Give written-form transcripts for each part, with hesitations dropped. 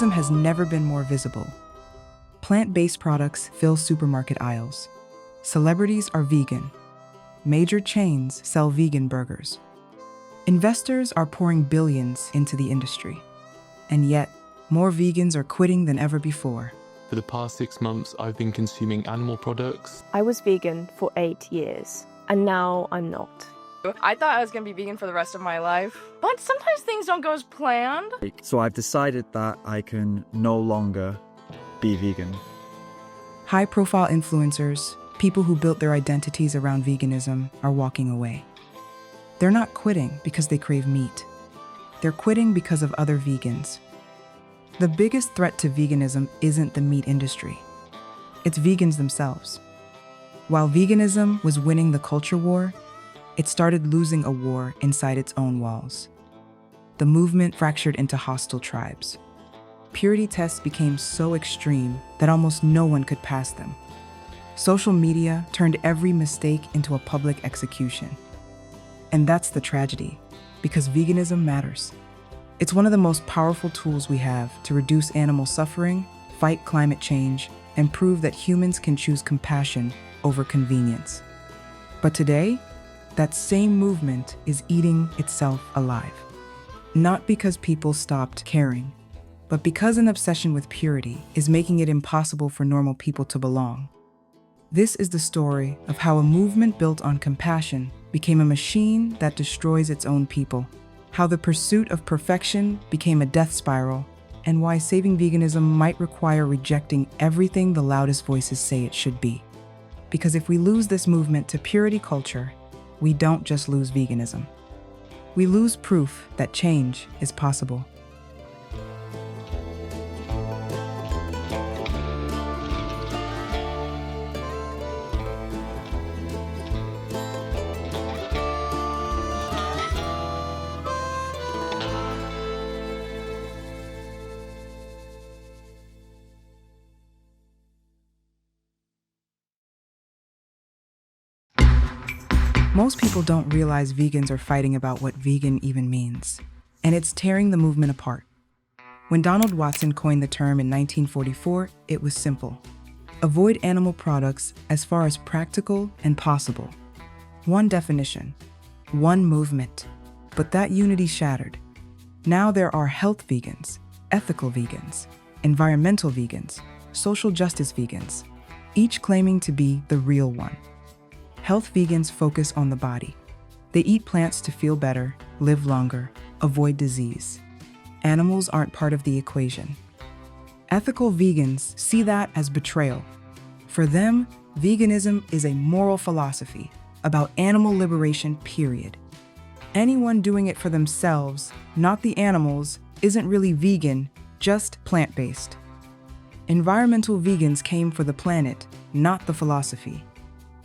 veganism has never been more visible. Plant-based products fill supermarket aisles. Celebrities are vegan. Major chains sell vegan burgers. Investors are pouring billions into the industry. And yet, more vegans are quitting than ever before. For the past 6 months, I've been consuming animal products. I was vegan for 8 years, and now I'm not. I thought I was going to be vegan for the rest of my life, but sometimes things don't go as planned. So I've decided that I can no longer be vegan. High-profile influencers, people who built their identities around veganism, are walking away. They're not quitting because they crave meat. They're quitting because of other vegans. The biggest threat to veganism isn't the meat industry. It's vegans themselves. While veganism was winning the culture war, it started losing a war inside its own walls. The movement fractured into hostile tribes. Purity tests became so extreme that almost no one could pass them. Social media turned every mistake into a public execution. And that's the tragedy, because veganism matters. It's one of the most powerful tools we have to reduce animal suffering, fight climate change, and prove that humans can choose compassion over convenience. But today, that same movement is eating itself alive. Not because people stopped caring, but because an obsession with purity is making it impossible for normal people to belong. This is the story of how a movement built on compassion became a machine that destroys its own people, how the pursuit of perfection became a death spiral, and why saving veganism might require rejecting everything the loudest voices say it should be. Because if we lose this movement to purity culture, we don't just lose veganism. We lose proof that change is possible. Most people don't realize vegans are fighting about what vegan even means, and it's tearing the movement apart. When Donald Watson coined the term in 1944, it was simple. Avoid animal products as far as practical and possible. One definition, one movement, but that unity shattered. Now there are health vegans, ethical vegans, environmental vegans, social justice vegans, each claiming to be the real one. Health vegans focus on the body. They eat plants to feel better, live longer, avoid disease. Animals aren't part of the equation. Ethical vegans see that as betrayal. For them, veganism is a moral philosophy about animal liberation, period. Anyone doing it for themselves, not the animals, isn't really vegan, just plant-based. Environmental vegans came for the planet, not the philosophy.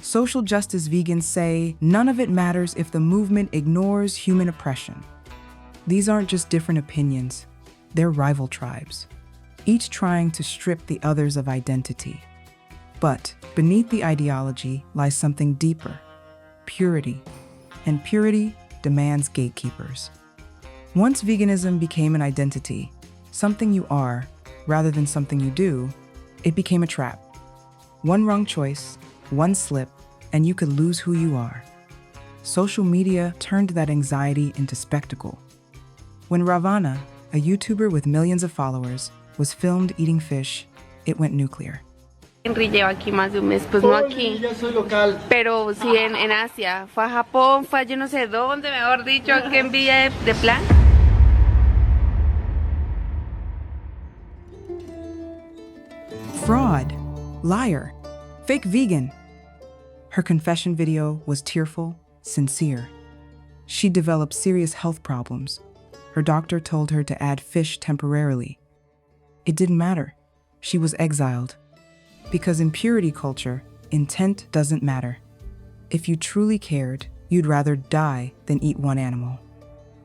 Social justice vegans say none of it matters if the movement ignores human oppression. These aren't just different opinions, they're rival tribes, each trying to strip the others of identity. But beneath the ideology lies something deeper, purity. And purity demands gatekeepers. Once veganism became an identity, something you are, rather than something you do, it became a trap. One wrong choice, one slip, and you could lose who you are. Social media turned that anxiety into spectacle. When Ravana, a YouTuber with millions of followers, was filmed eating fish, it went nuclear. Llevo aquí más de un mes, pues no aquí, pero sí en Asia. Fue a Japón, fue a yo no sé dónde, mejor dicho, qué envidia de plan. Fraud, liar, fake vegan. Her confession video was tearful, sincere. She developed serious health problems. Her doctor told her to add fish temporarily. It didn't matter. She was exiled. Because in purity culture, intent doesn't matter. If you truly cared, you'd rather die than eat one animal.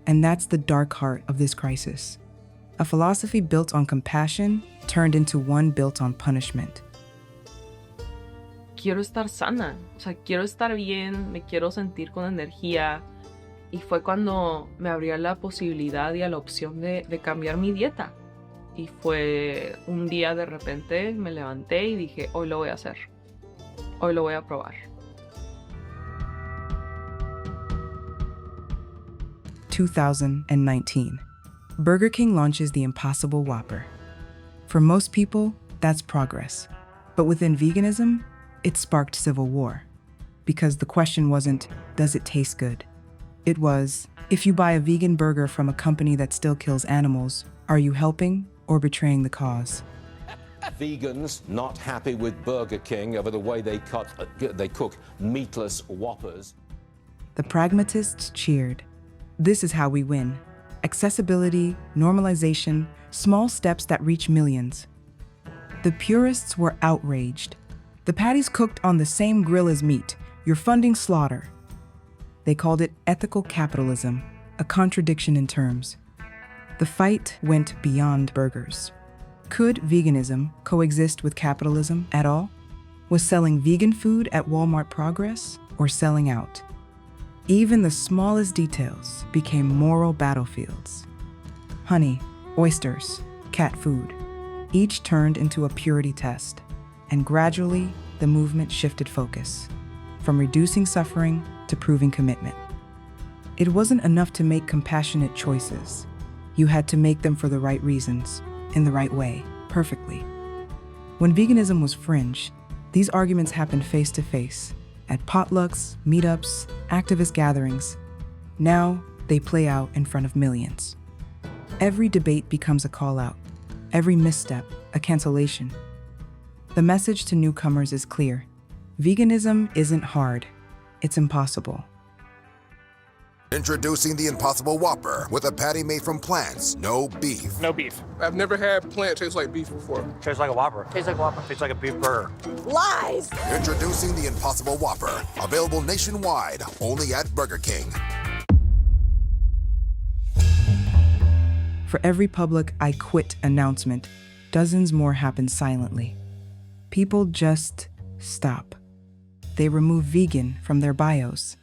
And that's the dark heart of this crisis. A philosophy built on compassion turned into one built on punishment. Quiero estar sana, o sea, quiero estar bien, me quiero sentir con energía. Y fue cuando me abrió la posibilidad y a la opción de cambiar mi dieta. Y fue un día de repente me levanté y dije, hoy lo voy a hacer. Hoy lo voy a probar. 2019. Burger King launches the Impossible Whopper. For most people, that's progress. But within veganism, it sparked civil war. Because the question wasn't, does it taste good? It was, if you buy a vegan burger from a company that still kills animals, are you helping or betraying the cause? Vegans not happy with Burger King over the way they cook meatless Whoppers. The pragmatists cheered. This is how we win. Accessibility, normalization, small steps that reach millions. The purists were outraged. The patty's cooked on the same grill as meat. You're funding slaughter. They called it ethical capitalism, a contradiction in terms. The fight went beyond burgers. Could veganism coexist with capitalism at all? Was selling vegan food at Walmart progress or selling out? Even the smallest details became moral battlefields. Honey, oysters, cat food, each turned into a purity test, and gradually the movement shifted focus, from reducing suffering to proving commitment. It wasn't enough to make compassionate choices. You had to make them for the right reasons, in the right way, perfectly. When veganism was fringe, these arguments happened face to face, at potlucks, meetups, activist gatherings. Now, they play out in front of millions. Every debate becomes a call-out, every misstep a cancellation. The message to newcomers is clear. Veganism isn't hard, it's impossible. Introducing the Impossible Whopper with a patty made from plants, no beef. No beef. I've never had plant taste like beef before. Tastes like a Whopper. Tastes like a Whopper. Tastes like a beef burger. Lies! Introducing the Impossible Whopper, available nationwide, only at Burger King. For every public "I quit" announcement, dozens more happen silently. People just stop. They remove vegan from their bios.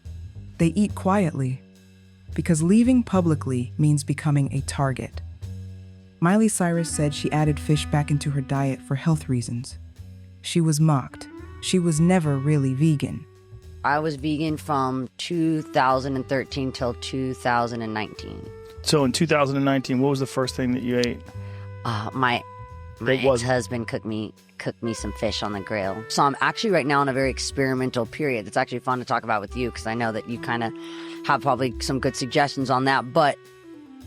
They eat quietly, because leaving publicly means becoming a target. Miley Cyrus said she added fish back into her diet for health reasons. She was mocked. She was never really vegan. I was vegan from 2013 till 2019. So in 2019, what was the first thing that you ate? My ex-husband cooked me some fish on the grill. So I'm actually right now in a very experimental period. It's actually fun to talk about with you because I know that you kind of have probably some good suggestions on that. But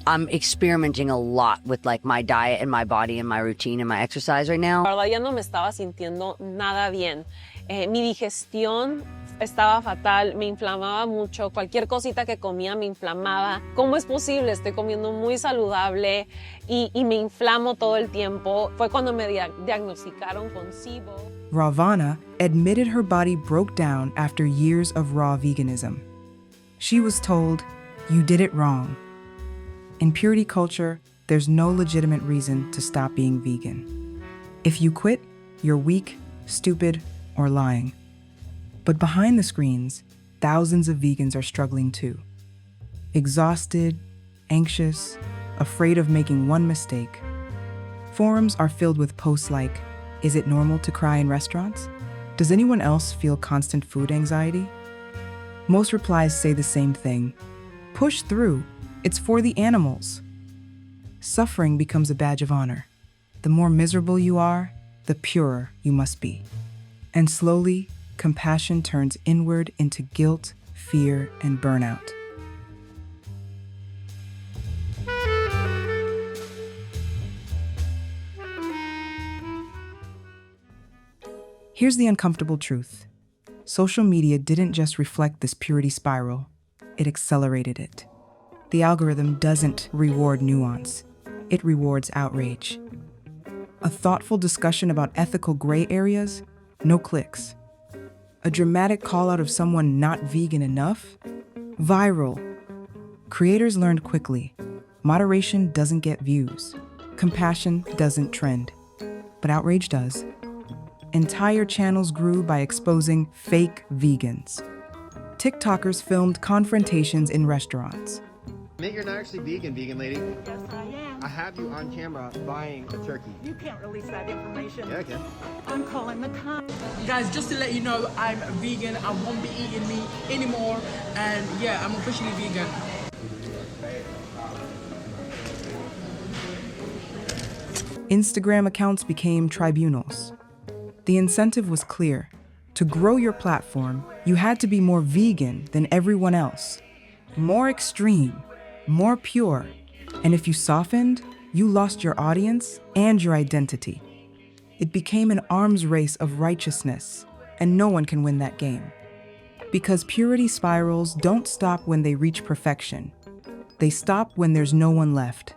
I'm experimenting a lot with like my diet and my body and my routine and my exercise right now. La verdad ya no me estaba sintiendo nada bien. Mi digestión estaba fatal, me inflamaba mucho, cualquier cosita que comía me inflamaba. ¿Cómo es posible? Estoy comiendo muy saludable y me inflamo todo el tiempo. Fue cuando me diagnosticaron con SIBO. Ravana admitted her body broke down after years of raw veganism. She was told, "You did it wrong." In purity culture, there's no legitimate reason to stop being vegan. If you quit, you're weak, stupid, or lying. But behind the screens, thousands of vegans are struggling too. Exhausted, anxious, afraid of making one mistake. Forums are filled with posts like, "Is it normal to cry in restaurants? Does anyone else feel constant food anxiety?" Most replies say the same thing. Push through. It's for the animals. Suffering becomes a badge of honor. The more miserable you are, the purer you must be. And slowly, compassion turns inward into guilt, fear, and burnout. Here's the uncomfortable truth. Social media didn't just reflect this purity spiral, it accelerated it. The algorithm doesn't reward nuance, it rewards outrage. A thoughtful discussion about ethical gray areas, no clicks. A dramatic call out of someone not vegan enough, viral. Creators learned quickly, moderation doesn't get views, compassion doesn't trend, but outrage does. Entire channels grew by exposing fake vegans. TikTokers filmed confrontations in restaurants. You're not actually vegan, lady. Yes, I am. I have you on camera buying a turkey. You can't release that information. Yeah, I can. I'm calling the cops. Guys, just to let you know, I'm vegan. I won't be eating meat anymore. And yeah, I'm officially vegan. Instagram accounts became tribunals. The incentive was clear. To grow your platform, you had to be more vegan than everyone else, more extreme, more pure. And if you softened, you lost your audience and your identity. It became an arms race of righteousness, and no one can win that game. Because purity spirals don't stop when they reach perfection. They stop when there's no one left.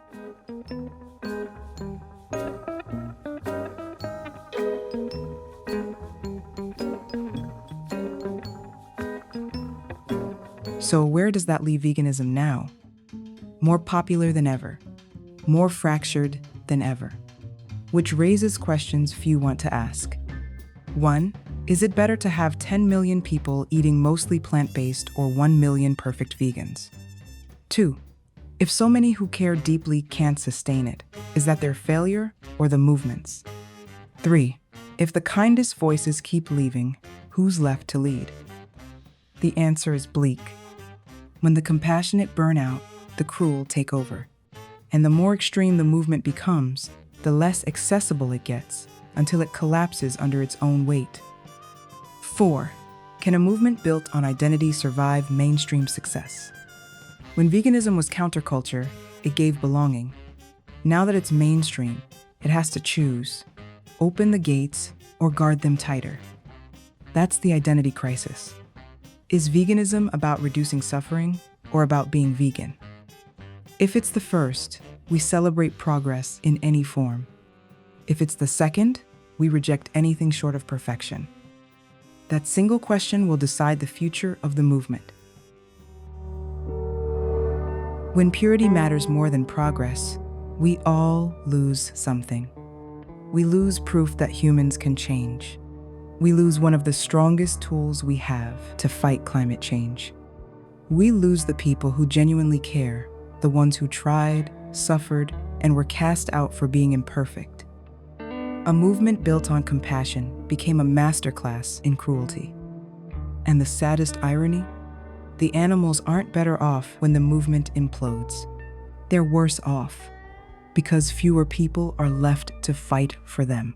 So where does that leave veganism now? More popular than ever, more fractured than ever, which raises questions few want to ask. 1, is it better to have 10 million people eating mostly plant-based or 1 million perfect vegans? 2, if so many who care deeply can't sustain it, is that their failure or the movement's? 3, if the kindest voices keep leaving, who's left to lead? The answer is bleak. When the compassionate burn out, the cruel take over. And the more extreme the movement becomes, the less accessible it gets, until it collapses under its own weight. 4, can a movement built on identity survive mainstream success? When veganism was counterculture, it gave belonging. Now that it's mainstream, it has to choose, open the gates or guard them tighter. That's the identity crisis. Is veganism about reducing suffering or about being vegan? If it's the first, we celebrate progress in any form. If it's the second, we reject anything short of perfection. That single question will decide the future of the movement. When purity matters more than progress, we all lose something. We lose proof that humans can change. We lose one of the strongest tools we have to fight climate change. We lose the people who genuinely care, the ones who tried, suffered, and were cast out for being imperfect. A movement built on compassion became a masterclass in cruelty. And the saddest irony? The animals aren't better off when the movement implodes. They're worse off, because fewer people are left to fight for them.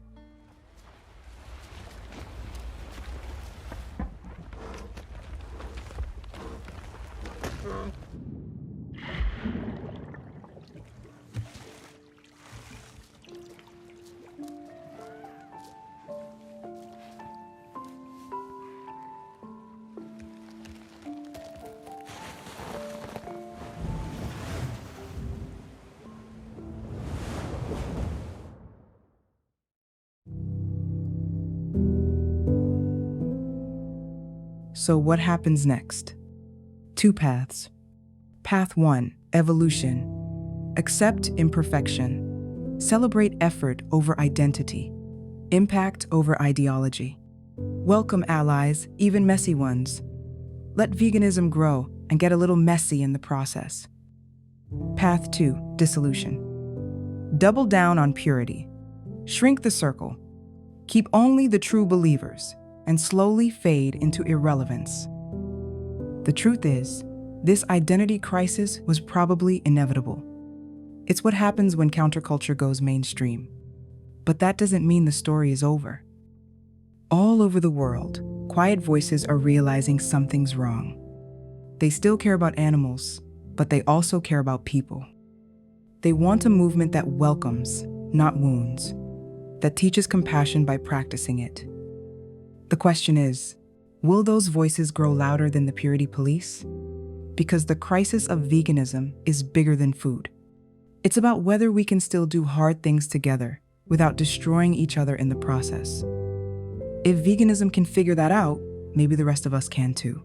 So what happens next? 2 paths. Path 1, evolution. Accept imperfection. Celebrate effort over identity. Impact over ideology. Welcome allies, even messy ones. Let veganism grow and get a little messy in the process. Path 2, dissolution. Double down on purity. Shrink the circle. Keep only the true believers and slowly fade into irrelevance. The truth is, this identity crisis was probably inevitable. It's what happens when counterculture goes mainstream. But that doesn't mean the story is over. All over the world, quiet voices are realizing something's wrong. They still care about animals, but they also care about people. They want a movement that welcomes, not wounds, that teaches compassion by practicing it. The question is, will those voices grow louder than the purity police? Because the crisis of veganism is bigger than food. It's about whether we can still do hard things together without destroying each other in the process. If veganism can figure that out, maybe the rest of us can too.